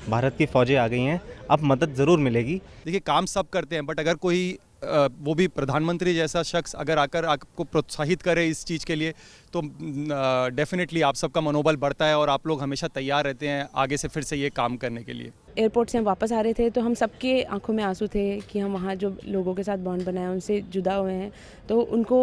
भारत की फ़ौजें आ गई हैं, अब मदद ज़रूर मिलेगी। देखिए, काम सब करते हैं, बट अगर कोई वो भी प्रधानमंत्री जैसा शख्स अगर आकर आपको प्रोत्साहित करे इस चीज़ के लिए, तो डेफिनेटली आप सबका मनोबल बढ़ता है और आप लोग हमेशा तैयार रहते हैं आगे से फिर से ये काम करने के लिए। एयरपोर्ट से हम वापस आ रहे थे तो हम सबके आंखों में आंसू थे कि हम वहाँ जो लोगों के साथ बॉन्ड बनाया उनसे जुदा हुए हैं, तो उनको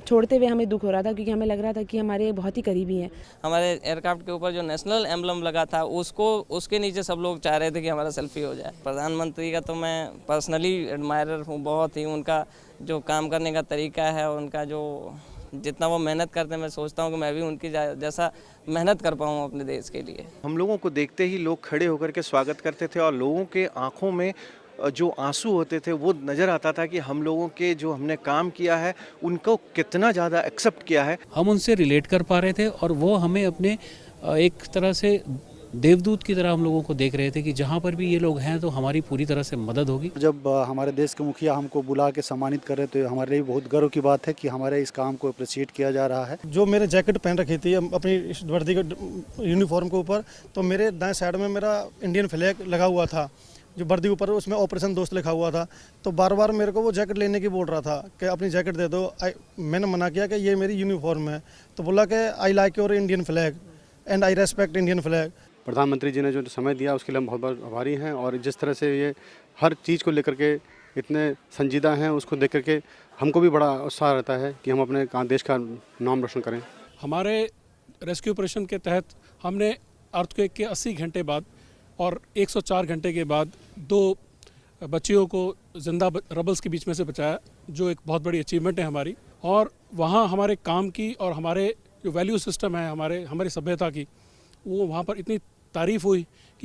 छोड़ते हुए हमें दुख हो रहा था, क्योंकि हमें लग रहा था कि हमारे बहुत ही करीबी हैं। हमारे एयरक्राफ्ट के ऊपर जो नेशनल एम्बलम लगा था उसके नीचे सब लोग चाह रहे थे कि हमारा सेल्फी हो जाए। प्रधानमंत्री का तो मैं पर्सनली एडमायरर हूँ, बहुत ही उनका जो काम करने का तरीका है, उनका जो जितना वो मेहनत करते हैं, मैं सोचता हूँ कि मैं भी उनकी जैसा मेहनत कर पाऊँ अपने देश के लिए। हम लोगों को देखते ही लोग खड़े होकर के स्वागत करते थे और लोगों के आंखों में जो आंसू होते थे वो नज़र आता था कि हम लोगों के जो हमने काम किया है उनको कितना ज़्यादा एक्सेप्ट किया है। हम उनसे रिलेट कर पा रहे थे और वो हमें अपने एक तरह से देवदूत की तरह हम लोगों को देख रहे थे कि जहाँ पर भी ये लोग हैं तो हमारी पूरी तरह से मदद होगी। जब हमारे देश के मुखिया हमको बुला के सम्मानित कर रहे तो हमारे लिए बहुत गर्व की बात है कि हमारे इस काम को अप्रिशिएट किया जा रहा है। जो मेरे जैकेट पहन रखी थी अपनी वर्दी के यूनिफॉर्म के ऊपर, तो मेरे दाएं साइड में मेरा इंडियन फ्लैग लगा हुआ था, जो वर्दी ऊपर उसमें ऑपरेशन दोस्त लिखा हुआ था। तो बार बार मेरे को वो जैकेट लेने की बोल रहा था कि अपनी जैकेट दे दो। मैंने मना किया कि ये मेरी यूनिफॉर्म है, तो बोला कि I like your Indian flag and I respect Indian flag. प्रधानमंत्री जी ने जो समय दिया उसके लिए हम बहुत बहुत आभारी हैं, और जिस तरह से ये हर चीज़ को लेकर के इतने संजीदा हैं उसको देख करके हमको भी बड़ा उत्साह रहता है कि हम अपने देश का नाम रोशन करें। हमारे रेस्क्यू ऑपरेशन के तहत हमने अर्थक्वेक के 80 घंटे बाद और 104 घंटे के बाद 2 बच्चियों को जिंदा रबल्स के बीच में से बचाया, जो एक बहुत बड़ी अचीवमेंट है हमारी। और वहाँ हमारे काम की और हमारे जो वैल्यू सिस्टम है हमारी सभ्यता की, वो वहाँ पर इतनी तारीफ़ हुई कि